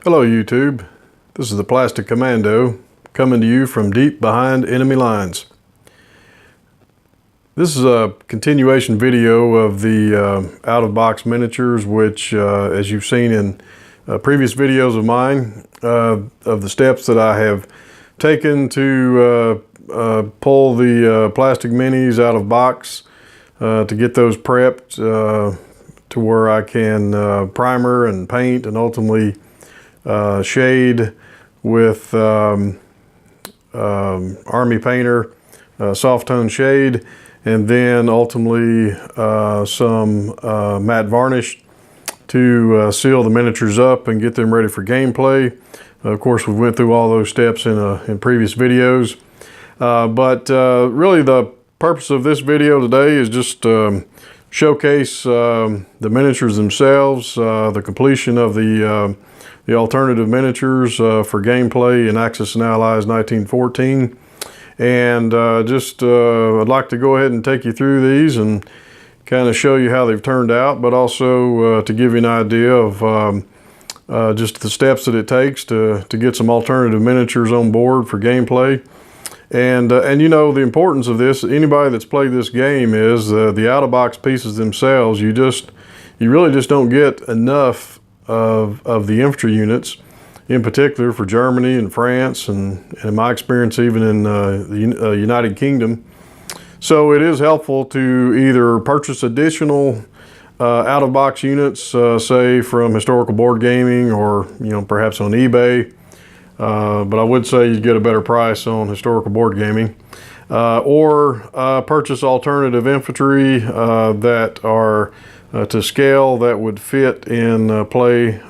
Hello YouTube, this is the Plastic Commando coming to you from deep behind enemy lines. This is a continuation video of the out-of-box miniatures, which as you've seen in previous videos of mine, of the steps that I have taken to pull the plastic minis out of box to get those prepped to where I can primer and paint and ultimately shade with Army Painter soft tone shade, and then ultimately some matte varnish to seal the miniatures up and get them ready for gameplay. Of course, we went through all those steps in previous videos, but really the purpose of this video today is just showcase the miniatures themselves, the completion of the alternative miniatures for gameplay in Axis and Allies 1914. And I'd like to go ahead and take you through these and kind of show you how they've turned out, but also to give you an idea of just the steps that it takes to get some alternative miniatures on board for gameplay. And you know, the importance of this, anybody that's played this game, is the out-of-box pieces themselves. You really just don't get enough of the infantry units, in particular for Germany and France, and in my experience even in the United Kingdom. So it is helpful to either purchase additional out-of-box units, say from Historical Board Gaming, or perhaps on eBay. But I would say you get a better price on Historical Board Gaming, or purchase alternative infantry that are to scale that would fit in play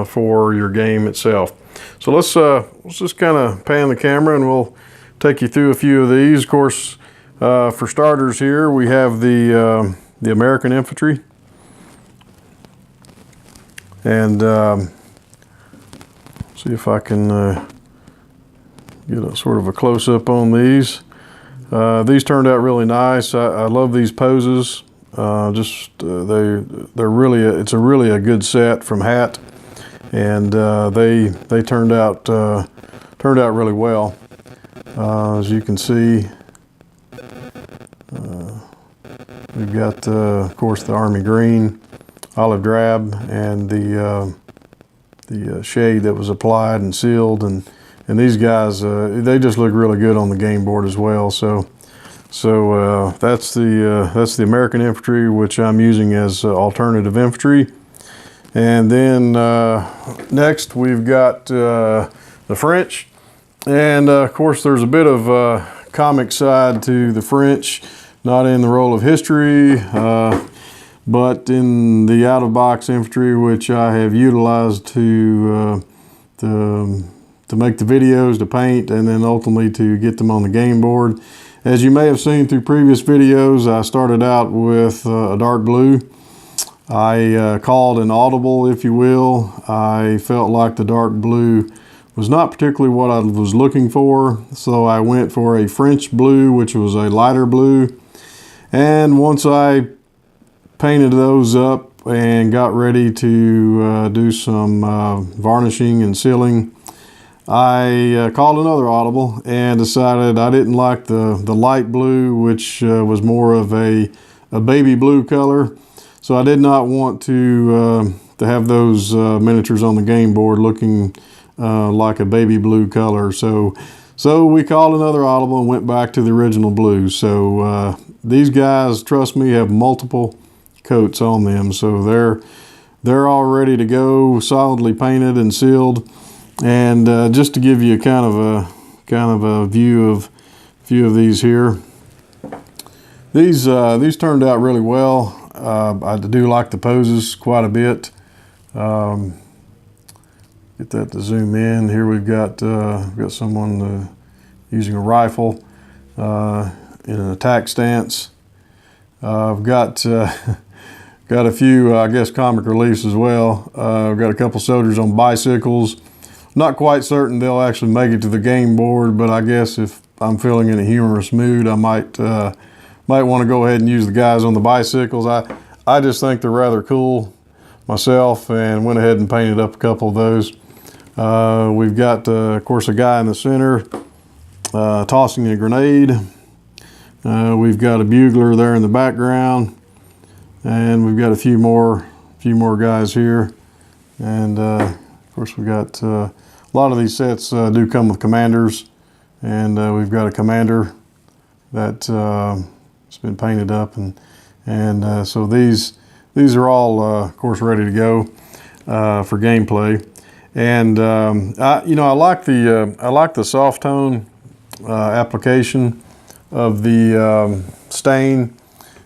for your game itself. So let's just kind of pan the camera and we'll take you through a few of these. Of course, for starters here we have the American infantry, and see if I can get a sort of a close-up on these. These turned out really nice. I love these poses. They're really it's really a good set from Hat, and they turned out really well. As you can see, we've got of course the Army green, olive drab, and the shade that was applied and sealed, and these guys they just look really good on the game board as well. So that's the American infantry, which I'm using as alternative infantry. And then next we've got the French, and of course there's a bit of comic side to the French, not in the role of history, but in the out-of-box infantry, which I have utilized to make the videos, to paint, and then ultimately to get them on the game board. As you may have seen through previous videos, I started out with a dark blue. I called an audible, if you will. I felt like the dark blue was not particularly what I was looking for, so I went for a French blue, which was a lighter blue. And once I painted those up and got ready to do some varnishing and sealing, I called another audible and decided I didn't like the light blue, which was more of a baby blue color. So I did not want to have those miniatures on the game board looking like a baby blue color. So we called another audible and went back to the original blue. So these guys, trust me, have multiple coats on them. So they're all ready to go, solidly painted and sealed. And just to give you kind of a view of a few of these here, these turned out really well. I do like the poses quite a bit. Get that to zoom in. Here we've got someone using a rifle in an attack stance. I've got a few, I guess, comic reliefs as well. I've got a couple soldiers on bicycles. Not quite certain they'll actually make it to the game board, but I guess if I'm feeling in a humorous mood, I might want to go ahead and use the guys on the bicycles. I just think they're rather cool myself, and went ahead and painted up a couple of those. We've got, of course, a guy in the center tossing a grenade. We've got a bugler there in the background, and we've got a few more guys here. And of course, we got a lot of these sets do come with commanders, and we've got a commander that it's been painted up, and so these are all of course ready to go for gameplay. And I like the soft tone application of the stain.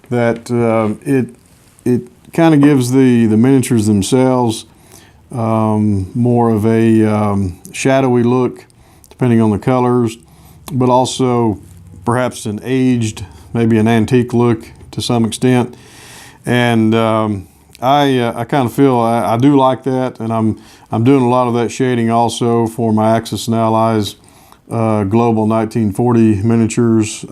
That it kind of gives the miniatures themselves more of a shadowy look, depending on the colors, but also perhaps an aged, maybe an antique look to some extent. And I kind of feel I do like that, and I'm doing a lot of that shading also for my Axis and Allies Global 1940 miniatures.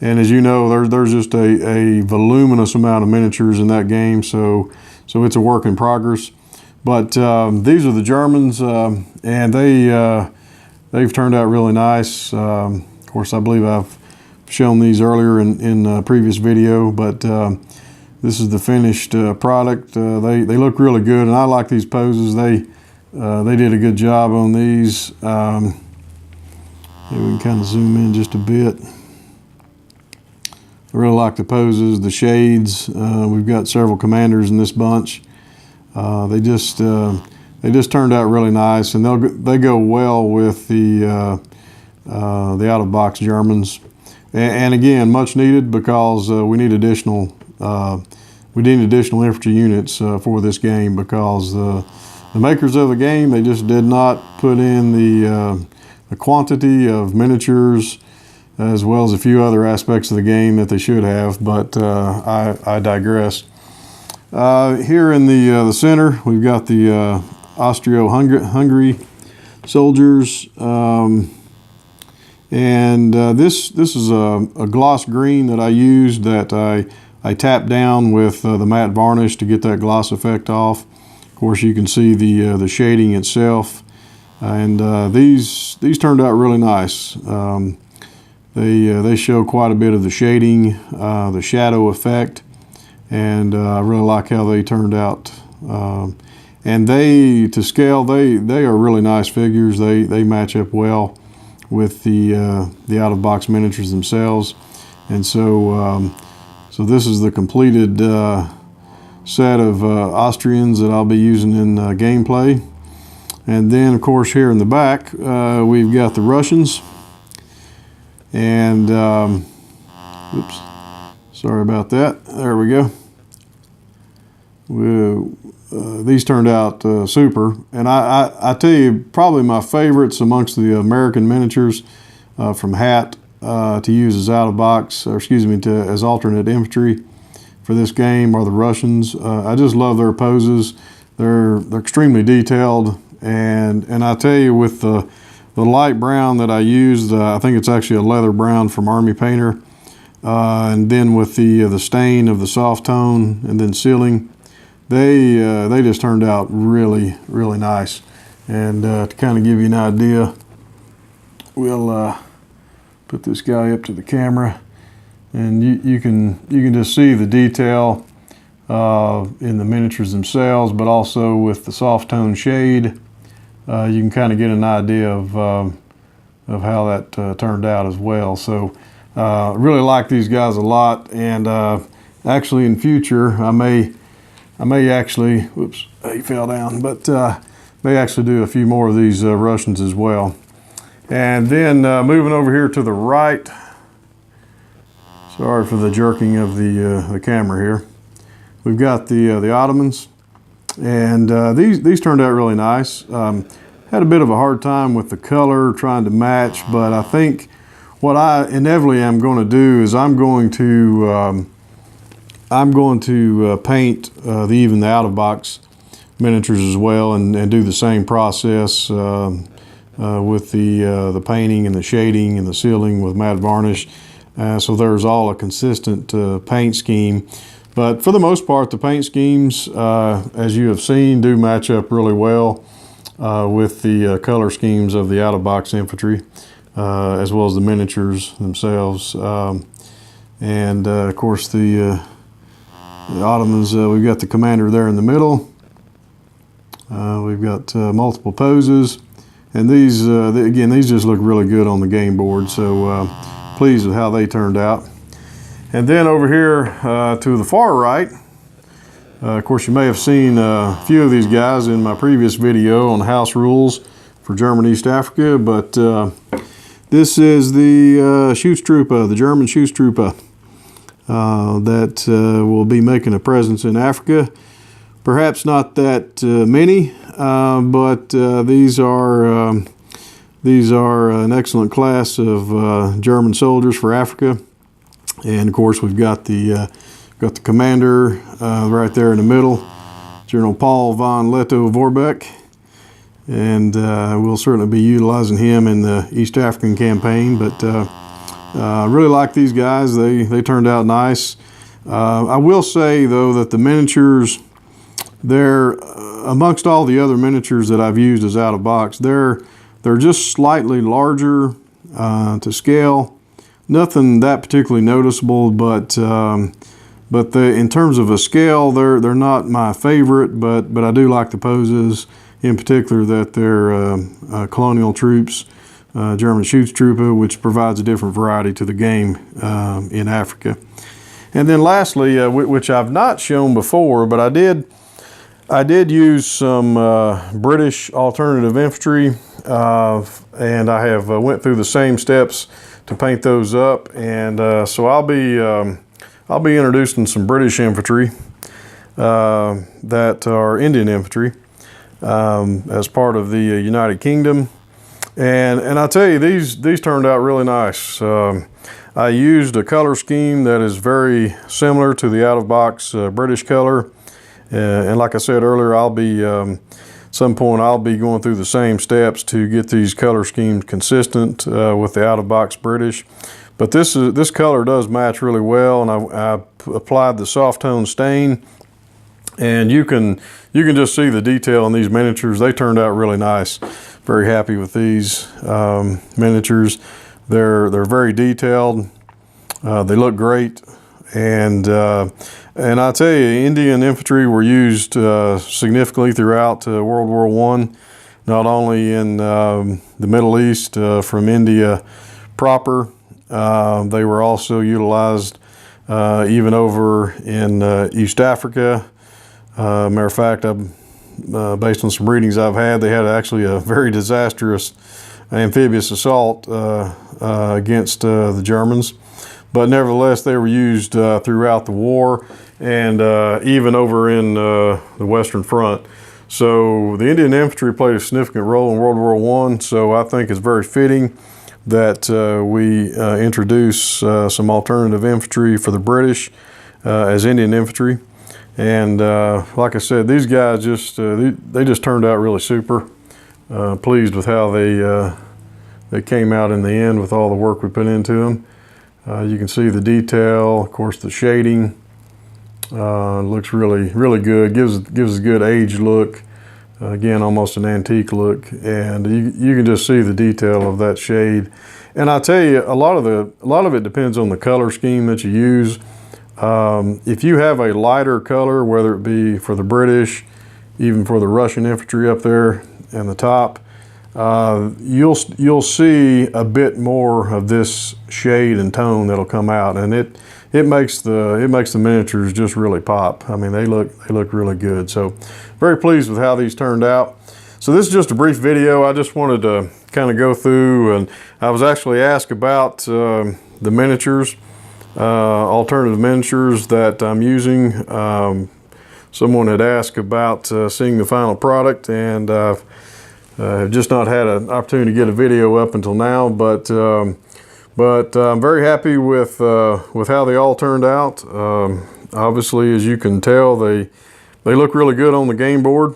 And as you know, there's just a voluminous amount of miniatures in that game, so it's a work in progress. But these are the Germans, and they've turned out really nice. Of course, I believe I've shown these earlier in a previous video, but this is the finished product. They look really good, and I like these poses. They did a good job on these. Maybe we can kind of zoom in just a bit. I really like the poses, the shades. We've got several commanders in this bunch. They just turned out really nice, and they go well with the out-of-box Germans. And again, much needed, because we need additional infantry units for this game, because the makers of the game, they just did not put in the quantity of miniatures, as well as a few other aspects of the game that they should have. But I digress. Here in the center, we've got the Austria-Hungary soldiers. And this is a gloss green that I used, that I tapped down with the matte varnish to get that gloss effect off. Of course, you can see the shading itself, and these turned out really nice. They show quite a bit of the shading, the shadow effect, and I really like how they turned out. And to scale, they are really nice figures. They match up well with the out-of-box miniatures themselves. And so this is the completed set of Austrians that I'll be using in gameplay. And then, of course, here in the back, we've got the Russians. And oops, sorry about that. There we go. These turned out super, and I tell you, probably my favorites amongst the American miniatures from Hat to use as out-of-box, or excuse me, as alternate infantry for this game are the Russians. I just love their poses. They're extremely detailed, and I tell you, with the light brown that I used, I think it's actually a leather brown from Army Painter, and then with the stain of the soft tone and then sealing, they just turned out really, really nice. And to kind of give you an idea, we'll put this guy up to the camera, and you can just see the detail in the miniatures themselves, but also with the soft tone shade, you can kind of get an idea of how that turned out as well. So really like these guys a lot, and actually in future I may actually, whoops, he fell down, but may actually do a few more of these Russians as well. And then moving over here to the right, sorry for the jerking of the camera here, we've got the Ottomans, and these turned out really nice. Had a bit of a hard time with the color, trying to match, but I think what I inevitably am going to do is I'm going to paint even the out-of-box miniatures as well, and do the same process with the painting and the shading and the sealing with matte varnish. So there's all a consistent paint scheme. But for the most part, the paint schemes, as you have seen, do match up really well. with the color schemes of the out-of-box infantry, as well as the miniatures themselves. And of course the Ottomans, we've got the commander there in the middle. We've got multiple poses, and these again, these just look really good on the game board, so pleased with how they turned out. And then over here to the far right, of course you may have seen a few of these guys in my previous video on house rules for German East Africa, but this is the Schutztruppe, the German Schutztruppe, that will be making a presence in Africa. Perhaps not that many, but these are an excellent class of German soldiers for Africa. And of course we've got the commander right there in the middle, General Paul von Lettow-Vorbeck, and we'll certainly be utilizing him in the East African campaign. But I really like these guys. They turned out nice. I will say though that the miniatures, they're amongst all the other miniatures that I've used as out of box, they're just slightly larger to scale. Nothing that particularly noticeable, but in terms of a scale, they're not my favorite. But I do like the poses, in particular that they're colonial troops, German Schutztruppe, which provides a different variety to the game in Africa. And then lastly, which I've not shown before, but I did use some British alternative infantry, and I have went through the same steps to paint those up. And so I'll be introducing some British infantry that are Indian infantry as part of the United Kingdom. And I tell you, these turned out really nice. I used a color scheme that is very similar to the out-of-box British color. And like I said earlier, I'll be some point I'll be going through the same steps to get these color schemes consistent with the out-of-box British. But this color does match really well, and I applied the soft tone stain, and you can just see the detail in these miniatures. They turned out really nice. Very happy with these miniatures. They're very detailed. They look great. And I tell you, Indian infantry were used significantly throughout World War I, not only in the Middle East from India proper. They were also utilized even over in East Africa. Matter of fact, based on some readings I've had, they had actually a very disastrous amphibious assault against the Germans. But nevertheless, they were used throughout the war, and even over in the Western Front. So the Indian infantry played a significant role in World War I, so I think it's very fitting that we introduce some alternative infantry for the British as Indian infantry. And like I said, these guys they just turned out really super. Pleased with how they came out in the end with all the work we put into them. You can see the detail, of course the shading looks really good, gives us a good aged look, again almost an antique look, and you can just see the detail of that shade. And I tell you, a lot of it depends on the color scheme that you use. If you have a lighter color, whether it be for the British, even for the Russian infantry up there in the top, you'll see a bit more of this shade and tone that'll come out, and it makes the miniatures just really pop. I mean, they look really good. So very pleased with how these turned out. So this is just a brief video. I just wanted to kind of go through, and I was actually asked about the miniatures, alternative miniatures that I'm using. Someone had asked about seeing the final product, and I've just not had an opportunity to get a video up until now, but I'm very happy with how they all turned out. Obviously, as you can tell, they look really good on the game board,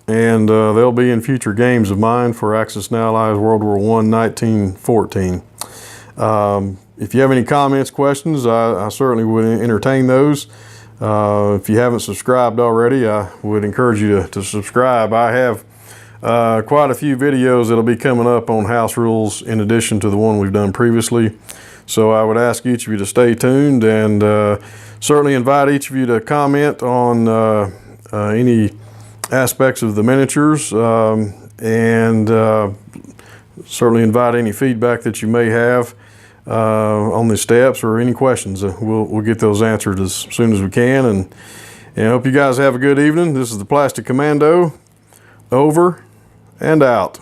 and they'll be in future games of mine for Axis and Allies World War I 1914. If you have any comments, questions, I certainly would entertain those. If you haven't subscribed already, I would encourage you to subscribe. I have quite a few videos that'll be coming up on house rules in addition to the one we've done previously. So I would ask each of you to stay tuned, and certainly invite each of you to comment on any aspects of the miniatures, and certainly invite any feedback that you may have on the steps or any questions. We'll get those answered as soon as we can, and I hope you guys have a good evening. This is the Plastic Commando, over and out.